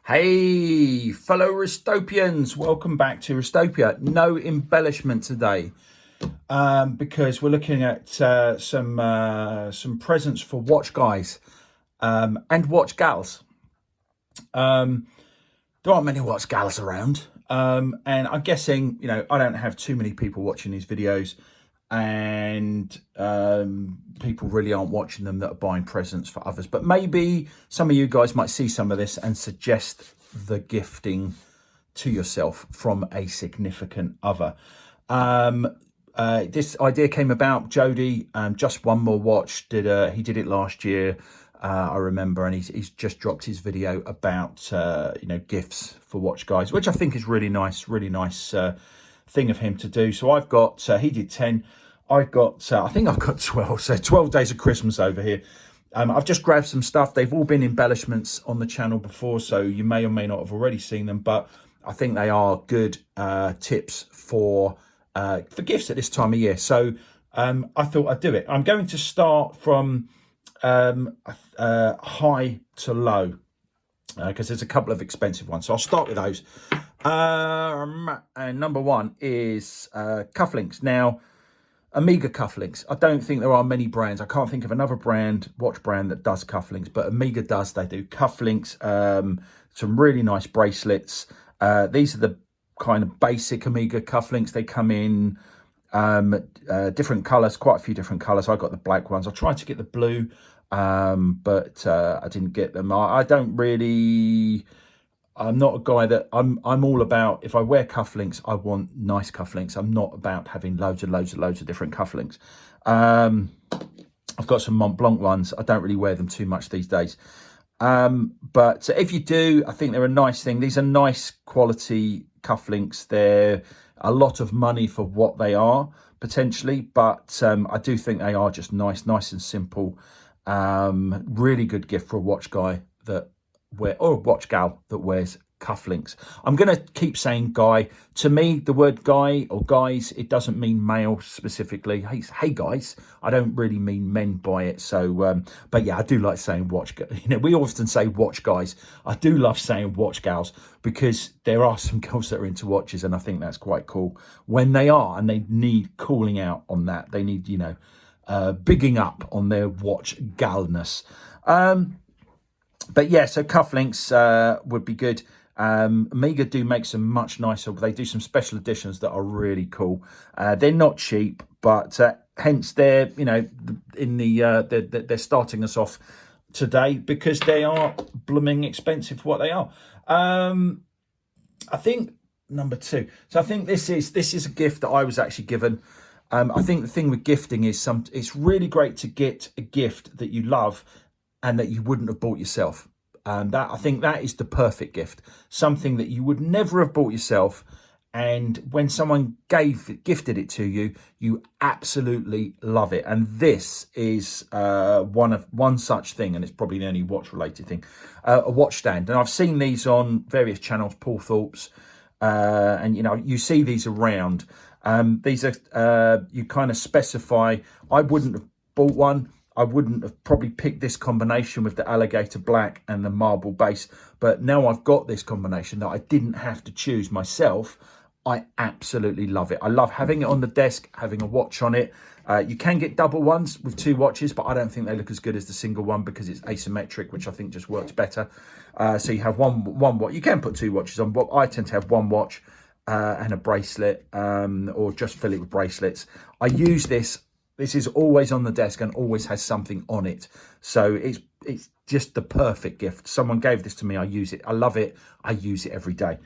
Hey, fellow Ristopians, welcome back to Ristopia. No embellishment today because we're looking at some presents for watch guys and watch gals. There aren't many watch gals around, and I'm guessing, I don't have too many people watching these videos, and people really aren't watching them that are buying presents for others. But maybe some of you guys might see some of this and suggest the gifting to yourself from a significant other. This idea came about. Jody, just one more watch. He did it last year, I remember, and he's just dropped his video about gifts for watch guys, which I think is really nice thing of him to do. So I've got he did 10. I think I've got 12. So 12 days of Christmas over here. I've just grabbed some stuff. They've all been embellishments on the channel before, so you may or may not have already seen them, but I think they are good tips for gifts at this time of year. So I thought I'd do it. I'm going to start from high to low because there's a couple of expensive ones. So I'll start with those. And number one is Cufflinks. Now, Omega cufflinks. I don't think there are many brands. I can't think of another watch brand that does cufflinks, but Omega does. They do cufflinks, some really nice bracelets. These are the kind of basic Omega cufflinks. They come in different colors, quite a few different colors. I got the black ones. I tried to get the blue, but I didn't get them. I'm not a guy that I'm all about. If I wear cufflinks, I want nice cufflinks. I'm not about having loads of different cufflinks. I've got some Mont Blanc ones. I don't really wear them too much these days. But if you do, I think they're a nice thing. These are nice quality cufflinks. They're a lot of money for what they are potentially, but I do think they are just nice and simple. Really good gift for a watch guy or a watch gal that wears cufflinks. I'm going to keep saying guy. To me, the word guy or guys, it doesn't mean male specifically. Hey guys, I don't really mean men by it. So, but yeah, I do like saying watch. We often say watch guys. I do love saying watch gals because there are some girls that are into watches, and I think that's quite cool when they are, and they need calling out on that. They need, bigging up on their watch galness. But yeah, so cufflinks would be good. Omega do make some much nicer. They do some special editions that are really cool. They're not cheap, but hence they're they're starting us off today because they are blooming expensive for what they are. I think number two. So I think this is a gift that I was actually given. I think the thing with gifting is it's really great to get a gift that you love and that you wouldn't have bought yourself. I think that is the perfect gift. Something that you would never have bought yourself, and when someone gifted it to you, you absolutely love it. And this is one such thing, and it's probably the only watch related thing. A watch stand, and I've seen these on various channels, Paul Thorpe's, and you see these around. These are you kind of specify. I wouldn't have bought one. I wouldn't have probably picked this combination with the alligator black and the marble base, but now I've got this combination that I didn't have to choose myself. I absolutely love it. I love having it on the desk, having a watch on it. You can get double ones with two watches, but I don't think they look as good as the single one because it's asymmetric, which I think just works better. So you have one watch. You can put two watches on, but I tend to have one watch and a bracelet, or just fill it with bracelets. I use this. This is always on the desk and always has something on it. So it's just the perfect gift. Someone gave this to me. I use it. I love it. I use it every day.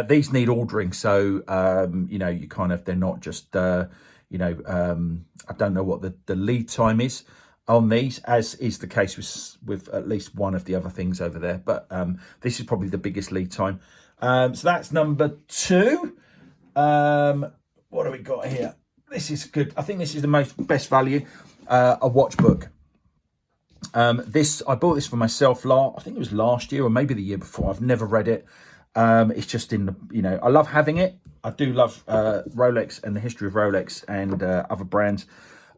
These need ordering. So, you kind of, they're not just, I don't know what the lead time is on these, as is the case with at least one of the other things over there. But this is probably the biggest lead time. So that's number two. What do we got here? This is good. I think this is the best value. A watch book. I bought this for myself. I think it was last year or maybe the year before. I've never read it. It's just in the, I love having it. I do love Rolex and the history of Rolex and other brands.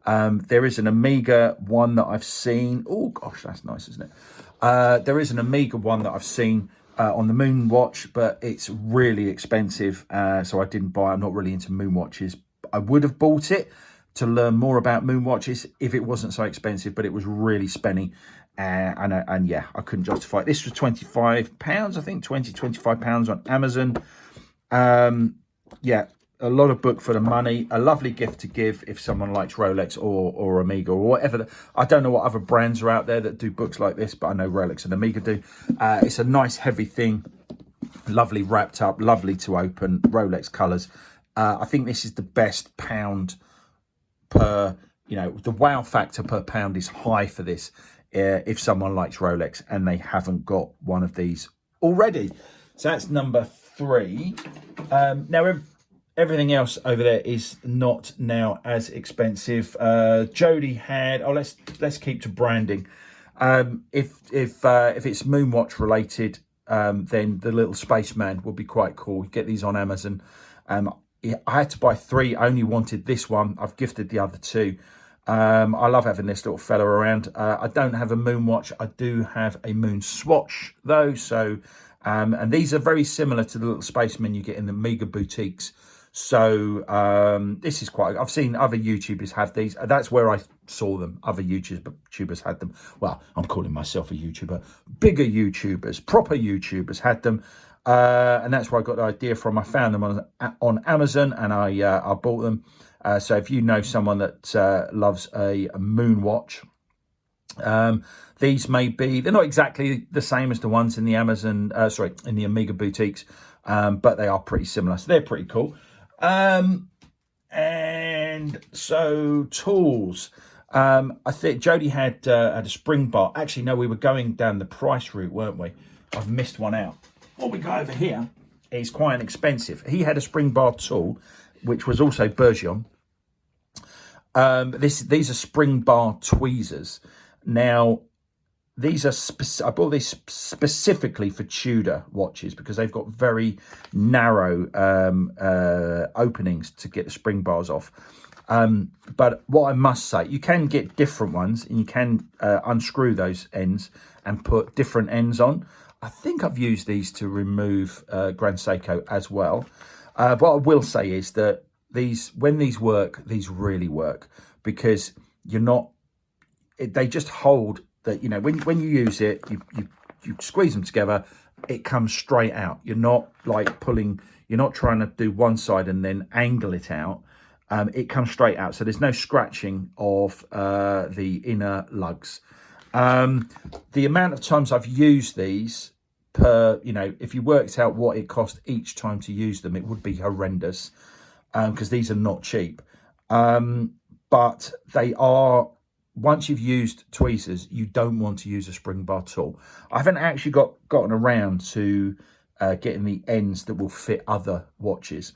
There is an Omega one that I've seen. Oh gosh, that's nice, isn't it? There is an Omega one that I've seen on the Moon watch, but it's really expensive, so I didn't buy it. I'm not really into moon watches. I would have bought it to learn more about moon watches if it wasn't so expensive, but it was really spenny, and yeah, I couldn't justify it. This was £25, I think, £25 on Amazon. Yeah, a lot of book for the money. A lovely gift to give if someone likes Rolex or Omega or whatever. I don't know what other brands are out there that do books like this, but I know Rolex and Omega do. It's a nice heavy thing, lovely wrapped up, lovely to open, Rolex colours. I think this is the best pound per, the wow factor per pound is high for this if someone likes Rolex and they haven't got one of these already. So that's number 3. Now everything else over there is not now as expensive. Jodie had, let's keep to branding. If it's Moonwatch related, then the little Spaceman would be quite cool. You get these on Amazon. I had to buy 3, I only wanted this one. I've gifted the other 2. I love having this little fella around. I don't have a moon watch. I do have a moon swatch though. So, and these are very similar to the little Spacemen you get in the Omega boutiques. So this is quite, I've seen other YouTubers have these. That's where I saw them. Other YouTubers had them. Well, I'm calling myself a YouTuber. Bigger YouTubers, proper YouTubers had them. And that's where I got the idea from. I found them on Amazon, and I bought them. So if you know someone that loves a moon watch, these may be, they're not exactly the same as the ones in the Amazon, in the Omega boutiques, but they are pretty similar. So they're pretty cool. And so tools. I think Jodie had a spring bar. Actually, no, we were going down the price route, weren't we? I've missed one out. What we got over here is quite inexpensive. He had a spring bar tool, which was also Bergeon. These are spring bar tweezers. Now, these are I bought these specifically for Tudor watches because they've got very narrow openings to get the spring bars off. But what I must say, you can get different ones, and you can unscrew those ends and put different ends on. I think I've used these to remove Grand Seiko as well. What I will say is that when these work, these really work, because they just hold that, when you use it, you squeeze them together, it comes straight out. You're not like you're not trying to do one side and then angle it out. It comes straight out. So there's no scratching of the inner lugs. The amount of times I've used these if you worked out what it cost each time to use them, it would be horrendous, because these are not cheap. But they are, once you've used tweezers, you don't want to use a spring bar tool. I haven't actually gotten around to getting the ends that will fit other watches,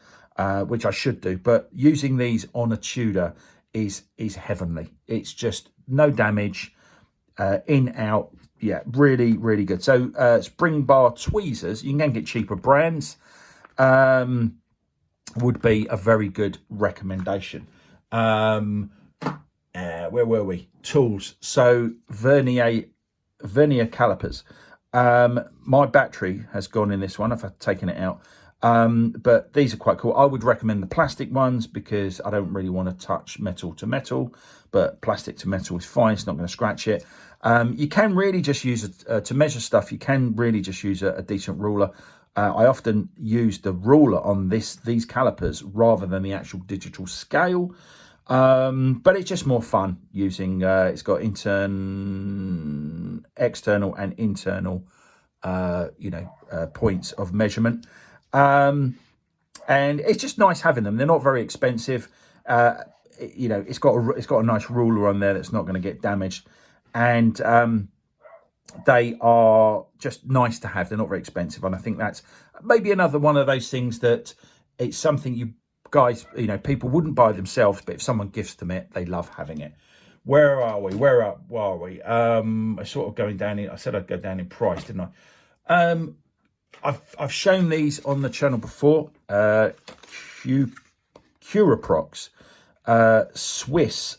which I should do. But using these on a Tudor is heavenly. It's just no damage, in, out. Yeah, really, really good. So spring bar tweezers, you can get cheaper brands, would be a very good recommendation. Where were we? Tools. So vernier calipers. My battery has gone in this one. I've taken it out. But these are quite cool. I would recommend the plastic ones because I don't really want to touch metal to metal, but plastic to metal is fine. It's not going to scratch it. You can really just use it to measure stuff. You can really just use a decent ruler. I often use the ruler on these calipers rather than the actual digital scale. But it's just more fun using, it's got external and internal, points of measurement. And it's just nice having them. They're not very expensive. It's got a nice ruler on there that's not going to get damaged. And they are just nice to have. They're not very expensive. And I think that's maybe another one of those things that it's something you guys, people wouldn't buy themselves, but if someone gifts them it, they love having it. Where are we? Where are we? I sort of going down in, I said I'd go down in price, didn't I? I've shown these on the channel before. Curaprox, Swiss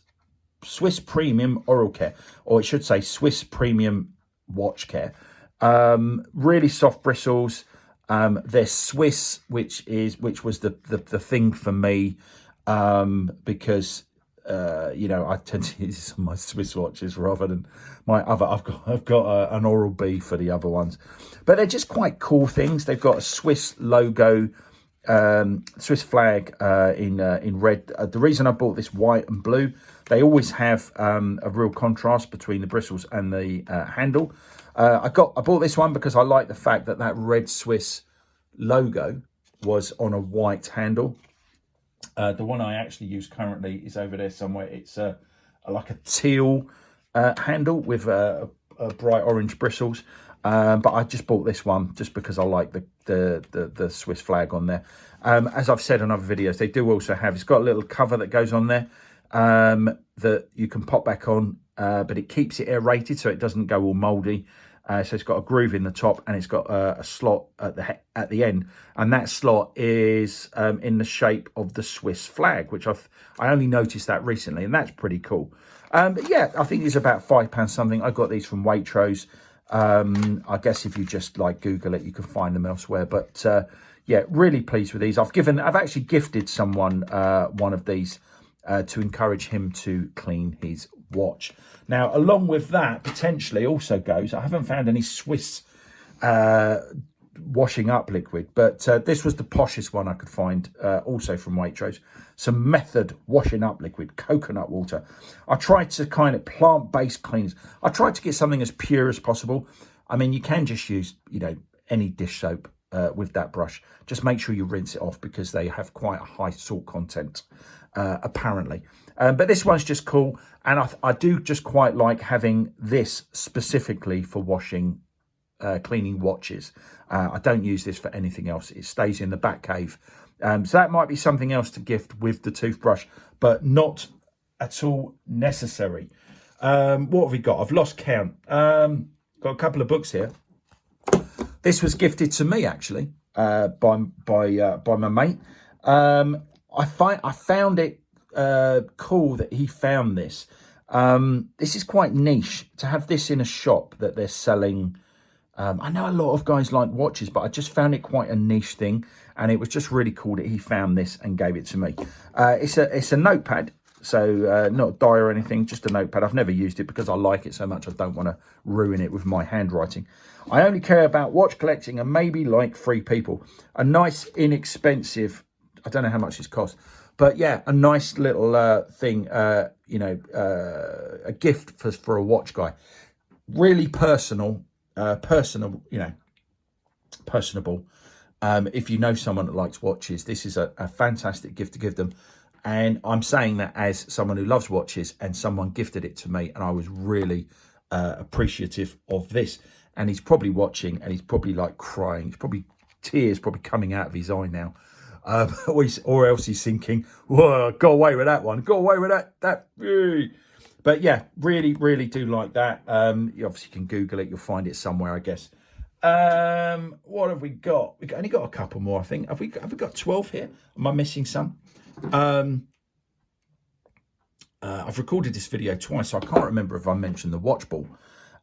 Premium Oral Care, or it should say Swiss Premium watch care. Really soft bristles. They're Swiss, which was the thing for me, because you know, I tend to use some of my Swiss watches rather than my other. I've got an Oral-B for the other ones, but they're just quite cool things. They've got a Swiss logo, Swiss flag in red. The reason I bought this white and blue, they always have a real contrast between the bristles and the handle. I bought this one because I like the fact that that red Swiss logo was on a white handle. The one I actually use currently is over there somewhere. It's like a teal handle with bright orange bristles. But I just bought this one just because I like the Swiss flag on there. As I've said on other videos, they do also have, it's got a little cover that goes on there that you can pop back on, but it keeps it aerated so it doesn't go all mouldy. So it's got a groove in the top, and it's got a slot at the end, and that slot is in the shape of the Swiss flag, which I only noticed that recently, and that's pretty cool. But yeah, I think it's about £5 something. I got these from Waitrose. I guess if you just like Google it, you can find them elsewhere. But yeah, really pleased with these. I've actually gifted someone one of these to encourage him to clean his watch. Now, along with that, potentially also goes, I haven't found any Swiss washing up liquid, but this was the poshest one I could find, also from Waitrose. Some Method washing up liquid, coconut water. I tried to kind of plant-based cleaners. I tried to get something as pure as possible. I mean, you can just use, you know, any dish soap with that brush. Just make sure you rinse it off because they have quite a high salt content, apparently. But this one's just cool, and I do just quite like having this specifically for washing, cleaning watches. I don't use this for anything else. It stays in the back cave. So that might be something else to gift with the toothbrush, but not at all necessary. What have we got? I've lost count. Got a couple of books here. This was gifted to me actually by my mate. I found it cool that he found this. This is quite niche to have this in a shop that they're selling. I know a lot of guys like watches, but I just found it quite a niche thing, and it was just really cool that he found this and gave it to me. It's a notepad, so not a die or anything, just a notepad. I've never used it because I like it so much I don't want to ruin it with my handwriting. I only care about watch collecting and maybe like 3 people. A nice, inexpensive, I don't know how much this costs, but yeah, a nice little thing, you know, a gift for a watch guy. Really personal, you know, personable. If you know someone that likes watches, this is a fantastic gift to give them. And I'm saying that as someone who loves watches, and someone gifted it to me, and I was really appreciative of this. And he's probably watching, and he's probably like crying. He's probably tears probably coming out of his eye now. Or else he's thinking, whoa, go away with that one. Go away with that. But yeah, really, really do like that. You obviously can Google it. You'll find it somewhere, I guess. What have we got? We've only got a couple more, I think. Have we got 12 here? Am I missing some? I've recorded this video twice, so I can't remember if I mentioned the watch ball.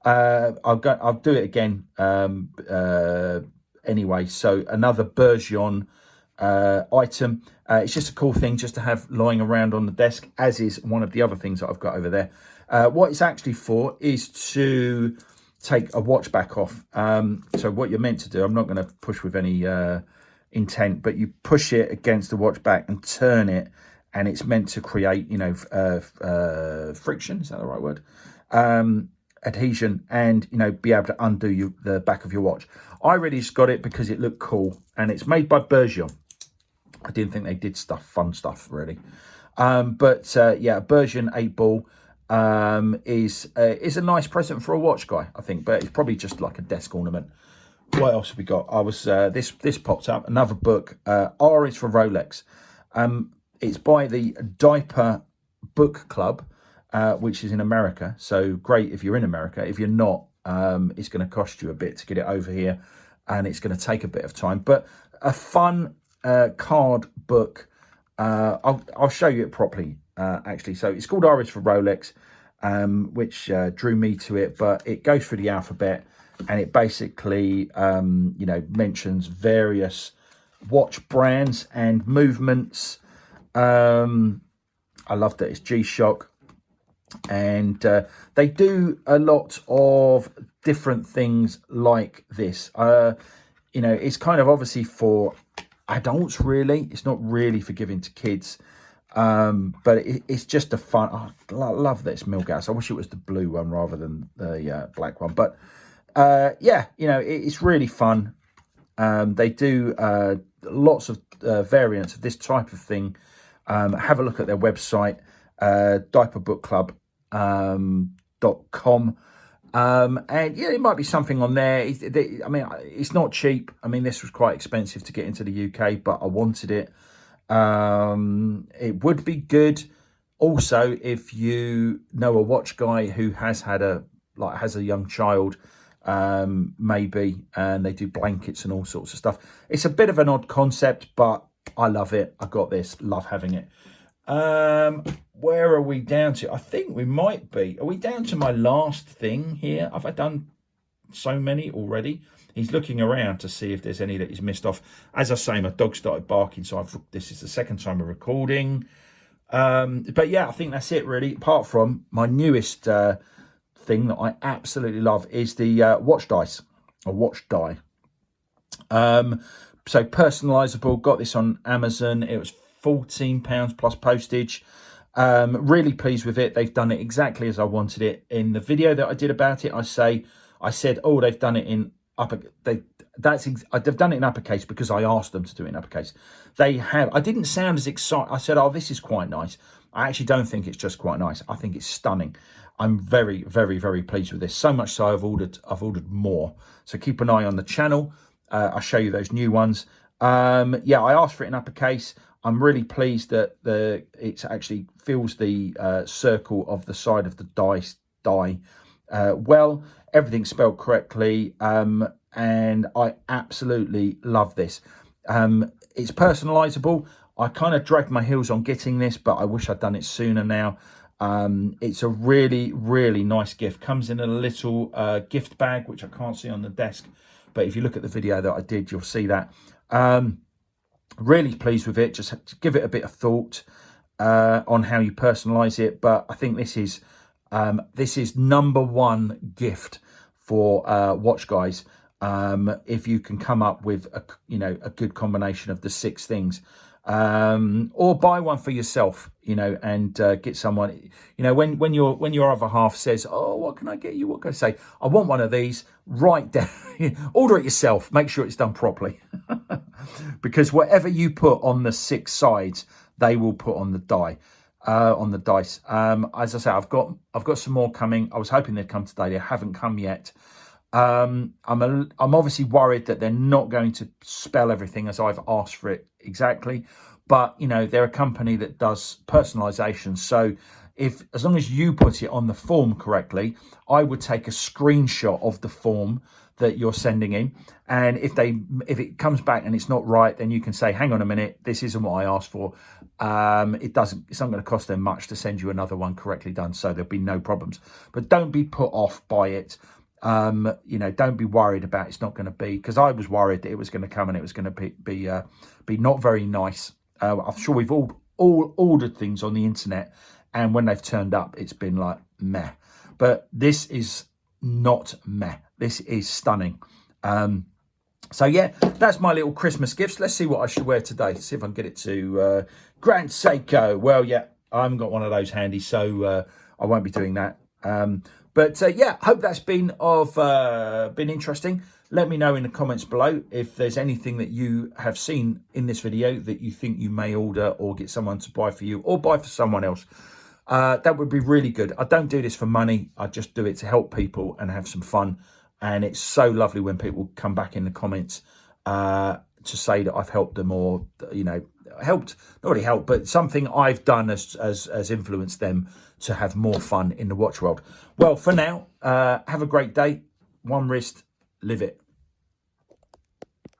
I'll do it again anyway. So another Bergeon item. It's just a cool thing just to have lying around on the desk, as is one of the other things that I've got over there. What it's actually for is to take a watch back off. So what you're meant to do, I'm not going to push with any intent, but you push it against the watch back and turn it, and it's meant to create, you know, friction, is that the right word? Adhesion, and, you know, be able to undo the back of your watch. I really just got it because it looked cool, and it's made by Bergeon. I didn't think they did fun stuff really. But yeah, Bergeon 8 ball is a nice present for a watch guy, I think, but it's probably just like a desk ornament. What else have we got? I was this popped up, another book. R is for Rolex. It's by the Diaper Book Club, which is in America. So great if you're in America. If you're not, it's going to cost you a bit to get it over here, and it's going to take a bit of time. But a fun card book. I'll show you it properly, actually. So it's called R is for Rolex. which drew me to it. But it goes through the alphabet, and it basically, you know, mentions various watch brands and movements. I love that it's G-Shock, and they do a lot of different things like this. You know, it's kind of obviously for adults, really. It's not really for giving to kids, but it's just a fun. I love that it's Milgauss. I wish it was the blue one rather than the black one, but yeah, you know, it's really fun. They do lots of variants of this type of thing. Have a look at their website, diaperbookclub.com. And yeah, it might be something on there. I mean, it's not cheap. I mean, this was quite expensive to get into the UK, but I wanted it. It would be good also if you know a watch guy who has had has a young child, maybe, and they do blankets and all sorts of stuff. It's a bit of an odd concept, but I love it. I got this, love having it. Where are we down to? I think we might be. Are we down to my last thing here? Have I done so many already? He's looking around to see if there's any that he's missed off. As I say, my dog started barking, so this is the second time we're recording. But yeah, I think that's it really. Apart from my newest thing that I absolutely love is the watch dice, or watch die. So personalizable. Got this on Amazon. It was £14 plus postage. Really pleased with it. They've done it exactly as I wanted it. In the video that I did about it, I said, oh, they've done it in they've done it in uppercase because I asked them to do it in uppercase. They have. I didn't sound as excited. I said, oh, this is quite nice. I actually don't think it's just quite nice. I think it's stunning. I'm very, very, very pleased with this. So much so I've ordered more. So keep an eye on the channel. I'll show you those new ones. Yeah, I asked for it in uppercase. I'm really pleased that it actually fills the circle of the side of the die well. Everything's spelled correctly, and I absolutely love this. It's personalizable. I kind of dragged my heels on getting this, but I wish I'd done it sooner now. It's a really, really nice gift. Comes in a little gift bag, which I can't see on the desk, but if you look at the video that I did, you'll see that. Really pleased with it. Just give it a bit of thought on how you personalize it. But I think this is #1 gift for watch guys. If you can come up with a good combination of the 6 things, or buy one for yourself, and get someone, when your other half says, oh, what can I get you? What can I say? I want one of these. Write down, order it yourself. Make sure it's done properly. Because whatever you put on the 6 sides, they will put on the die, on the dice. As I say, I've got some more coming. I was hoping they'd come today. They haven't come yet. I'm obviously worried that they're not going to spell everything as I've asked for it exactly. But they're a company that does personalization. So as long as you put it on the form correctly, I would take a screenshot of the form that you're sending in, and if it comes back and it's not right, then you can say, hang on a minute, this isn't what I asked for. It's not going to cost them much to send you another one correctly done, so there'll be no problems. But don't be put off by it. Don't be worried about it's not going to be, because I was worried that it was going to come and it was going to be not very nice. I'm sure we've all ordered things on the internet, and when they've turned up, it's been like meh. But this is not meh. This is stunning. So yeah, that's my little Christmas gifts. Let's see what I should wear today. See if I can get it to Grand Seiko. Well, yeah, I haven't got one of those handy, so I won't be doing that. But yeah, hope that's been interesting. Let me know in the comments below if there's anything that you have seen in this video that you think you may order or get someone to buy for you or buy for someone else. That would be really good. I don't do this for money. I just do it to help people and have some fun. And it's so lovely when people come back in the comments to say that I've helped them, or helped, not really helped, but something I've done has influenced them to have more fun in the watch world. Well, for now, have a great day. One wrist, live it.